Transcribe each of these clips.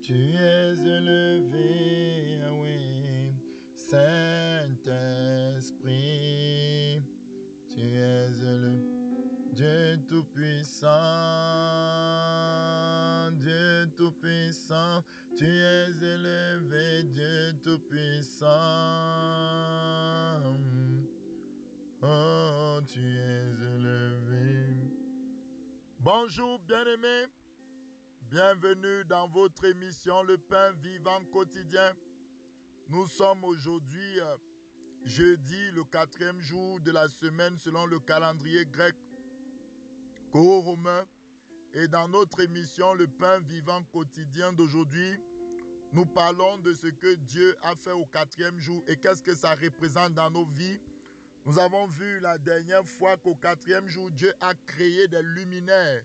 Tu es élevé, Yahweh, Saint-Esprit. Tu es élevé, Dieu Tout-Puissant, Dieu Tout-Puissant. Tu es élevé, Dieu Tout-Puissant. Oh, tu es élevé. Bonjour, bien-aimés. Bienvenue dans votre émission Le Pain Vivant Quotidien. Nous sommes aujourd'hui jeudi, le 4e jour de la semaine selon le calendrier grec romain. Et dans notre émission Le Pain Vivant Quotidien d'aujourd'hui, nous parlons de ce que Dieu a fait au 4e jour et qu'est-ce que ça représente dans nos vies. Nous avons vu la dernière fois qu'au 4e jour, Dieu a créé des luminaires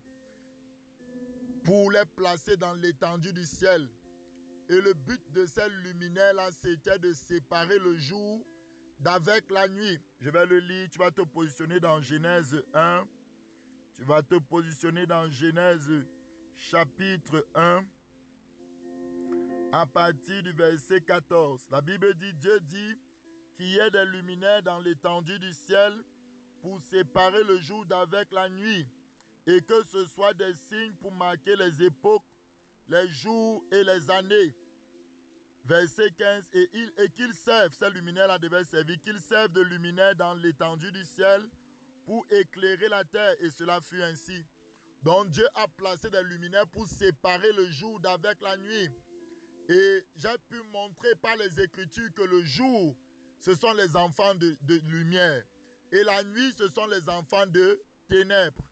pour les placer dans l'étendue du ciel. Et le but de ces luminaires-là, c'était de séparer le jour d'avec la nuit. Je vais le lire, tu vas te positionner dans Genèse 1. Tu vas te positionner dans Genèse chapitre 1 à partir du verset 14. La Bible dit, Dieu dit qu'il y ait des luminaires dans l'étendue du ciel pour séparer le jour d'avec la nuit et que ce soit des signes pour marquer les époques, les jours et les années. Verset 15, et qu'ils servent, ces luminaires-là devaient servir, qu'ils servent de luminaires dans l'étendue du ciel pour éclairer la terre, et cela fut ainsi. Donc Dieu a placé des luminaires pour séparer le jour d'avec la nuit. Et j'ai pu montrer par les Écritures que le jour, ce sont les enfants de lumière, et la nuit, ce sont les enfants de ténèbres.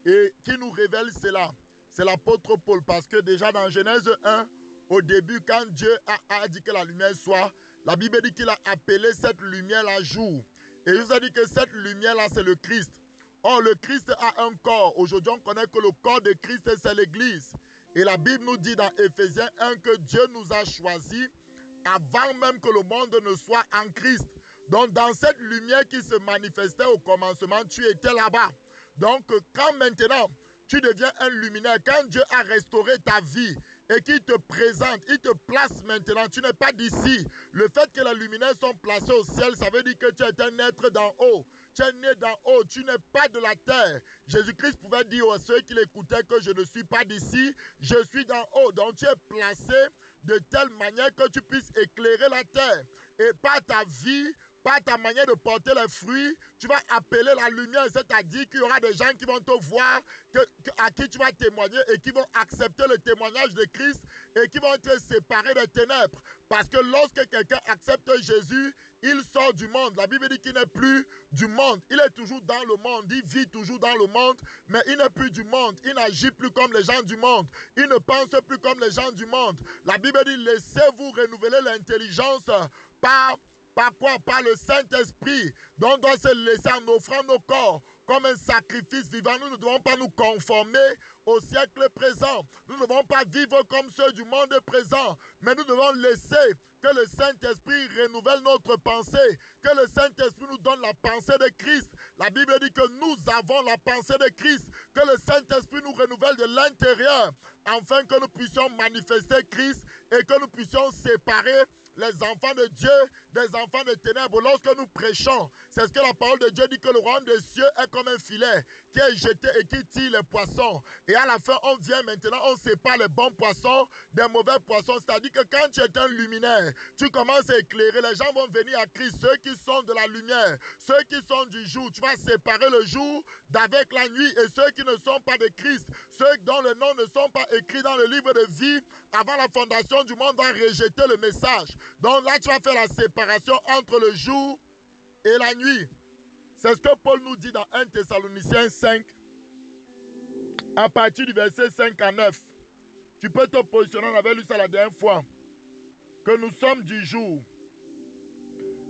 Et qui nous révèle cela? C'est l'apôtre Paul, parce que déjà dans Genèse 1, au début, quand Dieu a dit que la lumière soit, la Bible dit qu'il a appelé cette lumière-là jour. Et il nous a dit que cette lumière-là, c'est le Christ. Or, le Christ a un corps. Aujourd'hui, on connaît que le corps de Christ, c'est l'Église. Et la Bible nous dit dans Éphésiens 1 que Dieu nous a choisis avant même que le monde ne soit en Christ. Donc, dans cette lumière qui se manifestait au commencement, tu étais là-bas. Donc, quand maintenant, tu deviens un luminaire, quand Dieu a restauré ta vie et qu'il te présente, il te place maintenant, tu n'es pas d'ici. Le fait que les luminaires sont placés au ciel, ça veut dire que tu es un être d'en haut. Tu es né d'en haut, tu n'es pas de la terre. Jésus-Christ pouvait dire à ceux qui l'écoutaient que je ne suis pas d'ici, je suis d'en haut. Donc tu es placé de telle manière que tu puisses éclairer la terre. Et par ta vie, par ta manière de porter les fruits, tu vas appeler la lumière, c'est-à-dire qu'il y aura des gens qui vont te voir, à qui tu vas témoigner et qui vont accepter le témoignage de Christ et qui vont te séparer des ténèbres. Parce que lorsque quelqu'un accepte Jésus, il sort du monde. La Bible dit qu'il n'est plus du monde. Il est toujours dans le monde. Il vit toujours dans le monde, mais il n'est plus du monde. Il n'agit plus comme les gens du monde. Il ne pense plus comme les gens du monde. La Bible dit, laissez-vous renouveler l'intelligence par quoi? Par le Saint-Esprit. Donc on doit se laisser en offrant nos corps comme un sacrifice vivant. Nous ne devons pas nous conformer au siècle présent. Nous ne devons pas vivre comme ceux du monde présent. Mais nous devons laisser que le Saint-Esprit renouvelle notre pensée. Que le Saint-Esprit nous donne la pensée de Christ. La Bible dit que nous avons la pensée de Christ. Que le Saint-Esprit nous renouvelle de l'intérieur. Afin que nous puissions manifester Christ et que nous puissions séparer les enfants de Dieu des enfants de ténèbres. Lorsque nous prêchons, c'est ce que la parole de Dieu dit, que le royaume des cieux est comme un filet qui est jeté et qui tire les poissons. Et à la fin, on vient maintenant, on sépare les bons poissons des mauvais poissons. C'est-à-dire que quand tu es un luminaire, tu commences à éclairer. Les gens vont venir à Christ, ceux qui sont de la lumière, ceux qui sont du jour. Tu vas séparer le jour d'avec la nuit. Et ceux qui ne sont pas de Christ, ceux dont les noms ne sont pas écrits dans le livre de vie, avant la fondation du monde, vont rejeter le message. Donc là, tu vas faire la séparation entre le jour et la nuit. C'est ce que Paul nous dit dans 1 Thessaloniciens 5, à partir du verset 5 à 9. Tu peux te positionner, on avait lu ça la dernière fois, que nous sommes du jour.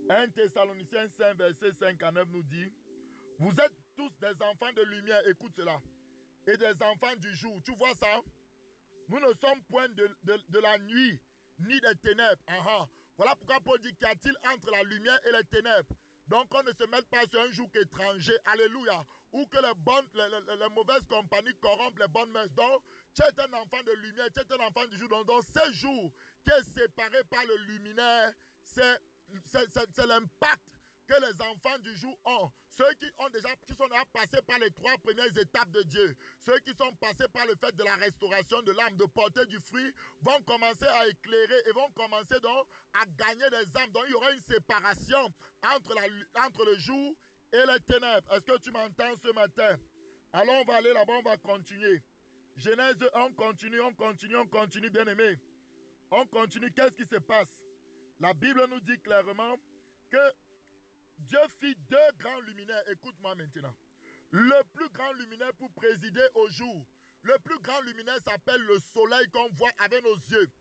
1 Thessaloniciens 5, verset 5 à 9 nous dit, vous êtes tous des enfants de lumière, écoute cela, et des enfants du jour. Tu vois ça? Nous ne sommes point de la nuit, ni des ténèbres. Voilà pourquoi Paul dit, qu'y a-t-il entre la lumière et les ténèbres? Donc, on ne se mette pas sur un joug étranger. Alléluia. Ou que les mauvaises compagnies corrompent les bonnes mœurs. Donc, tu es un enfant de lumière, tu es un enfant du jour. Donc, ce jour qui est séparé par le luminaire, c'est l'impact que les enfants du jour ont. Ceux qui sont déjà passés par les 3 premières étapes de Dieu, ceux qui sont passés par le fait de la restauration de l'âme, de porter du fruit, vont commencer à éclairer et vont commencer donc à gagner des âmes. Donc il y aura une séparation entre le jour et les ténèbres. Est-ce que tu m'entends ce matin? Alors on va aller là-bas, on va continuer. Genèse 1, on continue, bien aimé. On continue, qu'est-ce qui se passe? La Bible nous dit clairement que Dieu fit 2 grands luminaires. Écoute-moi maintenant. Le plus grand luminaire pour présider au jour. Le plus grand luminaire s'appelle le soleil qu'on voit avec nos yeux.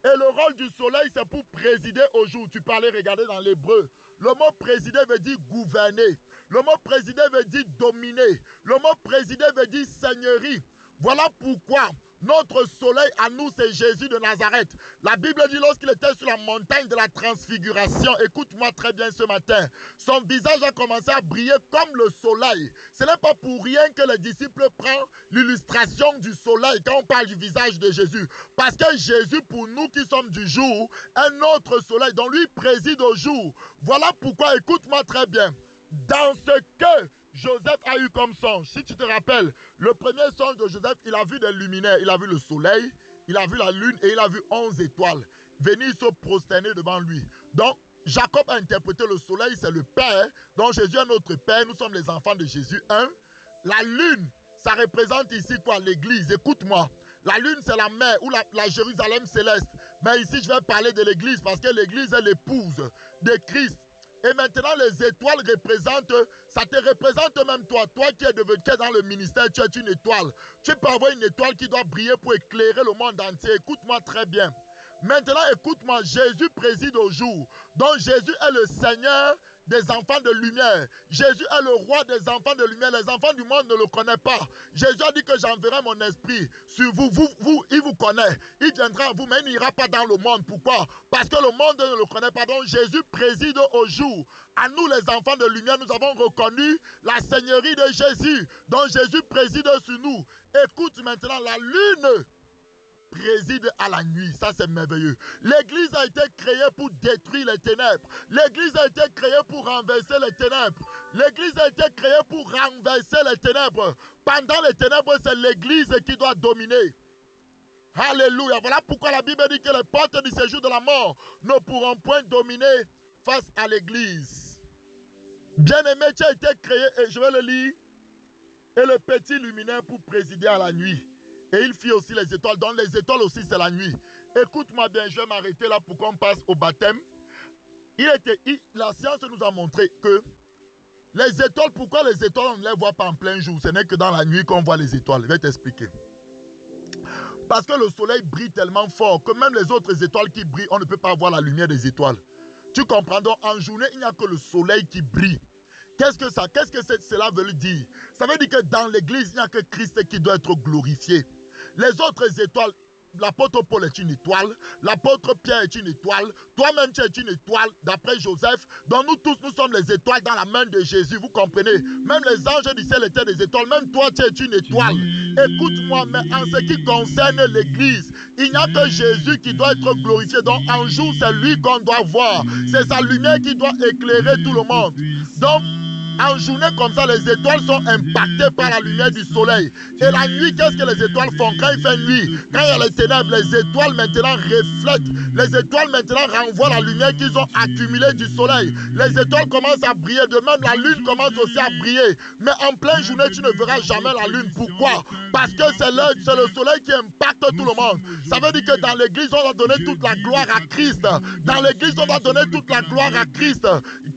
Et le rôle du soleil, c'est pour présider au jour. Tu peux aller regarder dans l'hébreu. Le mot présider veut dire gouverner. Le mot présider veut dire dominer. Le mot présider veut dire seigneurie. Voilà pourquoi notre soleil à nous, c'est Jésus de Nazareth. La Bible dit lorsqu'il était sur la montagne de la transfiguration, écoute-moi très bien ce matin, son visage a commencé à briller comme le soleil. Ce n'est pas pour rien que les disciples prennent l'illustration du soleil quand on parle du visage de Jésus. Parce que Jésus, pour nous qui sommes du jour, un autre soleil, dont lui préside au jour. Voilà pourquoi, écoute-moi très bien, dans ce que Joseph a eu comme songe. Si tu te rappelles, le premier songe de Joseph, il a vu des luminaires. Il a vu le soleil, il a vu la lune et il a vu 11 étoiles venir se prosterner devant lui. Donc, Jacob a interprété le soleil, c'est le Père. Donc, Jésus est notre Père. Nous sommes les enfants de Jésus. La lune, ça représente ici quoi? L'Église. Écoute-moi. La lune, c'est la mer ou la Jérusalem céleste. Mais ici, je vais parler de l'Église parce que l'Église est l'épouse de Christ. Et maintenant, les étoiles représentent, ça te représente même toi. Toi qui es dans le ministère, tu es une étoile. Tu peux avoir une étoile qui doit briller pour éclairer le monde entier. Écoute-moi très bien. Maintenant, écoute-moi, Jésus préside au jour. Donc, Jésus est le Seigneur des enfants de lumière. Jésus est le roi des enfants de lumière. Les enfants du monde ne le connaissent pas. Jésus a dit que j'enverrai mon esprit sur vous. Il vous connaît. Il viendra à vous, mais il n'ira pas dans le monde. Pourquoi? Parce que le monde ne le connaît pas. Donc Jésus préside au jour. À nous, les enfants de lumière, nous avons reconnu la seigneurie de Jésus. Donc Jésus préside sur nous. Écoute maintenant, la lune préside à la nuit. Ça, c'est merveilleux. L'église a été créée pour détruire les ténèbres. L'église a été créée pour renverser les ténèbres. L'église a été créée pour renverser les ténèbres. Pendant les ténèbres, c'est l'église qui doit dominer. Alléluia. Voilà pourquoi la Bible dit que les portes du séjour de la mort ne pourront point dominer face à l'église. Bien-aimé, tu as été créé, et je vais le lire, et le petit luminaire pour présider à la nuit. Et il fit aussi les étoiles. Donc les étoiles aussi, c'est la nuit. Écoute-moi bien, je vais m'arrêter là pour qu'on passe au baptême. La science nous a montré que les étoiles, pourquoi les étoiles, on ne les voit pas en plein jour? Ce n'est que dans la nuit qu'on voit les étoiles. Je vais t'expliquer. Parce que le soleil brille tellement fort que même les autres étoiles qui brillent, on ne peut pas voir la lumière des étoiles. Tu comprends? Donc en journée, il n'y a que le soleil qui brille. Qu'est-ce que cela veut dire? Ça veut dire que dans l'église, il n'y a que Christ qui doit être glorifié. Les autres étoiles, l'apôtre Paul est une étoile, l'apôtre Pierre est une étoile, toi-même tu es une étoile, d'après Joseph. Donc nous tous, nous sommes les étoiles dans la main de Jésus, vous comprenez? Même les anges du ciel étaient des étoiles, même toi tu es une étoile. Écoute-moi, mais en ce qui concerne l'église, il n'y a que Jésus qui doit être glorifié. Donc en jour, c'est lui qu'on doit voir. C'est sa lumière qui doit éclairer tout le monde. Donc, en journée comme ça, les étoiles sont impactées par la lumière du soleil. Et la nuit, qu'est-ce que les étoiles font? Quand il fait nuit, quand il y a les ténèbres, les étoiles maintenant reflètent. Les étoiles maintenant renvoient la lumière qu'ils ont accumulée du soleil. Les étoiles commencent à briller. De même, la lune commence aussi à briller. Mais en pleine journée, tu ne verras jamais la lune. Pourquoi? Parce que c'est le soleil qui impacte tout le monde. Ça veut dire que dans l'église, on va donner toute la gloire à Christ. Dans l'église, on va donner toute la gloire à Christ.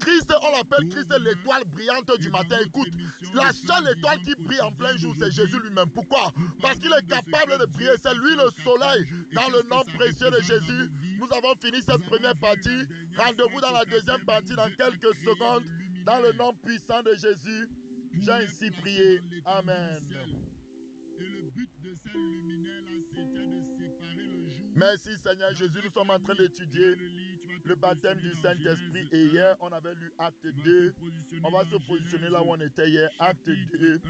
Christ, on l'appelle Christ, l'étoile brillante du matin. Écoute, la seule étoile qui brille en plein jour, c'est Jésus lui-même. Pourquoi? Parce qu'il est capable de briller. C'est lui le soleil. Dans le nom précieux de Jésus, nous avons fini cette première partie. Rendez-vous dans la deuxième partie dans quelques secondes. Dans le nom puissant de Jésus, j'ai ainsi prié. Amen. Et le but de ces luminaires-là, c'était de séparer le jour. Merci Seigneur Jésus, nous sommes en train d'étudier le baptême du Saint-Esprit. Et hier, on avait lu Acte 2. On va se positionner là où on était hier. Acte 2.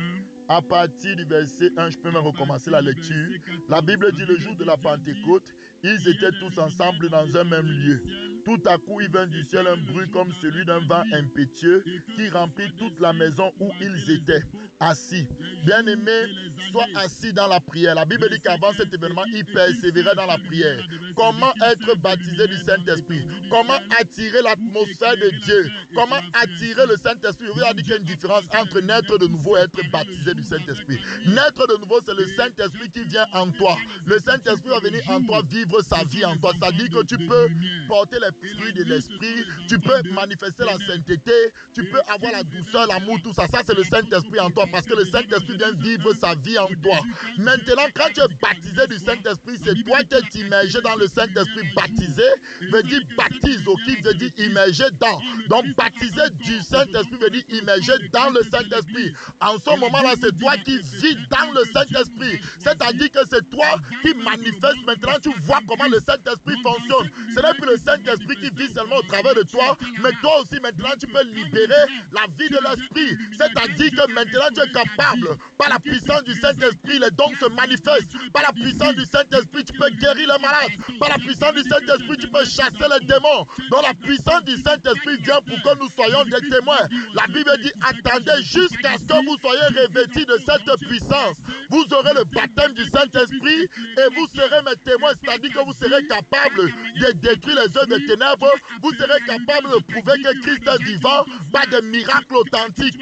À partir du verset 1, je peux même recommencer la lecture. La Bible dit le jour de la Pentecôte, ils étaient tous ensemble dans un même lieu. Tout à coup, il vint du ciel un bruit comme celui d'un vent impétueux qui remplit toute la maison où ils étaient assis. Bien-aimés, sois assis dans la prière. La Bible dit qu'avant cet événement, ils persévéraient dans la prière. Comment être baptisé du Saint-Esprit? Comment attirer l'atmosphère de Dieu? Comment attirer le Saint-Esprit? Je vous ai dit qu'il y a une différence entre naître de nouveau et être baptisé du Saint-Esprit. Naître de nouveau, c'est le Saint-Esprit qui vient en toi. Le Saint-Esprit va venir en toi, vivre sa vie en toi. C'est-à-dire que tu peux porter les fruits de l'Esprit, tu peux manifester la sainteté, tu peux avoir la douceur, l'amour, tout ça. Ça, c'est le Saint-Esprit en toi parce que le Saint-Esprit vient vivre sa vie en toi. Maintenant, quand tu es baptisé du Saint-Esprit, c'est toi qui es immergé dans le Saint-Esprit. Baptisé veut dire baptise, qui veut dire immergé dans. Donc, baptisé du Saint-Esprit veut dire immergé dans le Saint-Esprit. En ce moment-là, c'est toi qui vis dans le Saint-Esprit. C'est-à-dire que c'est toi qui manifeste. Maintenant, tu vois comment le Saint-Esprit fonctionne. Ce n'est plus le Saint-Esprit qui vit seulement au travers de toi, mais toi aussi, maintenant, tu peux libérer la vie de l'Esprit. C'est-à-dire que maintenant, tu es capable, par la puissance du Saint-Esprit, les dons se manifestent. Par la puissance du Saint-Esprit, tu peux guérir les malades. Par la puissance du Saint-Esprit, tu peux chasser les démons. Donc, la puissance du Saint-Esprit vient pour que nous soyons des témoins. La Bible dit, attendez jusqu'à ce que vous soyez revêtis de cette puissance. Vous aurez le baptême du Saint-Esprit et vous serez mes témoins. C'est-à-dire que vous serez capables de détruire les œuvres des ténèbres. Vous serez capable de prouver que Christ est vivant par des miracles authentiques.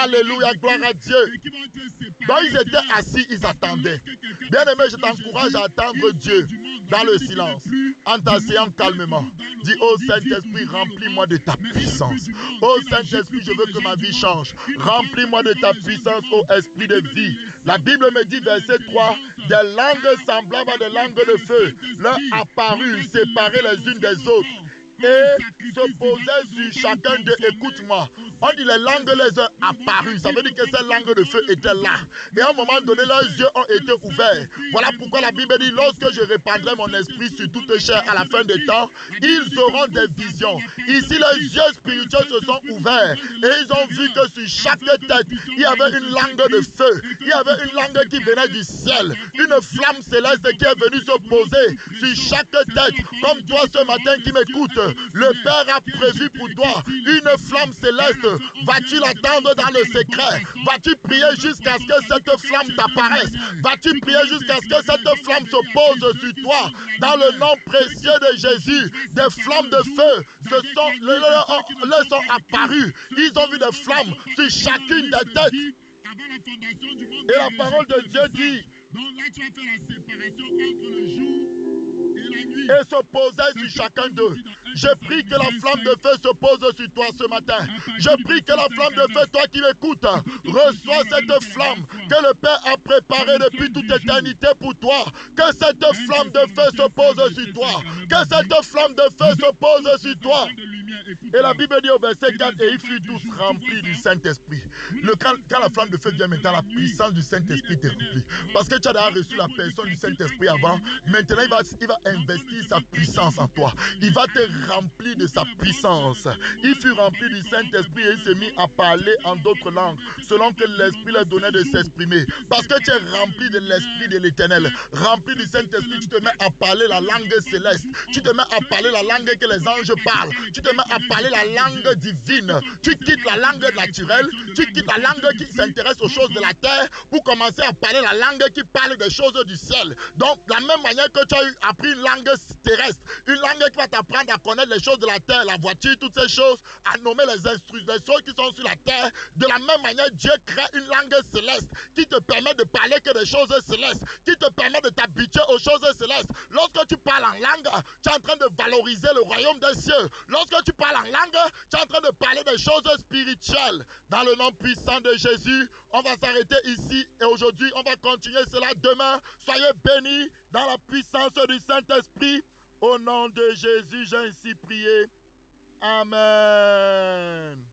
Alléluia, gloire à Dieu. Donc ils étaient assis, ils attendaient. Bien aimé, je t'encourage à attendre Dieu dans le silence, en t'asseyant calmement. Dis, oh Saint-Esprit, remplis-moi de ta puissance. Oh Saint-Esprit, je veux que ma vie change. Remplis-moi de ta puissance, ô Esprit de vie. La Bible me dit, verset 3, des langues semblables à des langues de feu leur apparurent, séparées les unes des autres, et se posaient sur chacun d'eux. Écoute-moi. On dit les langues les ont apparues. Ça veut dire que ces langues de feu étaient là. Et à un moment donné, leurs yeux ont été ouverts. Voilà pourquoi la Bible dit, lorsque je répandrai mon esprit sur toute chair à la fin des temps, ils auront des visions. Ici, les yeux spirituels se sont ouverts. Et ils ont vu que sur chaque tête, il y avait une langue de feu. Il y avait une langue qui venait du ciel. Une flamme céleste qui est venue se poser sur chaque tête. Comme toi ce matin qui m'écoute, le Père a prévu pour toi une flamme céleste. Vas-tu l'attendre dans le secret? Vas-tu prier jusqu'à ce que cette flamme t'apparaisse? Vas-tu prier jusqu'à ce que cette flamme se pose sur toi? Dans le nom précieux de Jésus, des flammes de feu leur sont apparues. Ils ont vu des flammes sur chacune des têtes. Et la parole de Dieu dit, donc là tu as fait la séparation entre le jour et se posait sur chacun d'eux. Je prie que la flamme de feu se pose sur toi ce matin. Je prie que la flamme de feu, toi qui m'écoutes, reçois cette flamme que le Père a préparée depuis toute éternité pour toi. Que cette flamme de feu se pose sur toi. Que cette flamme de feu se pose sur toi. Et la Bible dit au verset 4, et ils furent tous remplis du Saint-Esprit. Quand la flamme de feu vient maintenant, la puissance du Saint-Esprit te remplit. Parce que tu as déjà reçu la personne du Saint-Esprit avant. Maintenant, il va investir sa puissance en toi. Il va te remplir de sa puissance. Il fut rempli du Saint-Esprit et il s'est mis à parler en d'autres langues, selon que l'Esprit leur donnait de s'exprimer. Parce que tu es rempli de l'Esprit de l'Éternel, rempli du Saint-Esprit, tu te mets à parler la langue céleste. Tu te mets à parler la langue que les anges parlent. Tu te mets à parler la langue divine. Tu quittes la langue naturelle. Tu quittes la langue qui s'intéresse aux choses de la terre pour commencer à parler la langue qui parle des choses du ciel. Donc, de la même manière que tu as appris une langue terrestre, une langue qui va t'apprendre à connaître les choses de la terre, la voiture, toutes ces choses, à nommer les choses qui sont sur la terre. De la même manière, Dieu crée une langue céleste qui te permet de parler que des choses célestes, qui te permet de t'habituer aux choses célestes. Lorsque tu parles en langue, tu es en train de valoriser le royaume des cieux. Lorsque tu parles en langue, tu es en train de parler des choses spirituelles. Dans le nom puissant de Jésus, on va s'arrêter ici et aujourd'hui, on va continuer cela demain. Soyez bénis dans la puissance du Saint-Esprit. Au nom de Jésus, j'ai ainsi prié. Amen.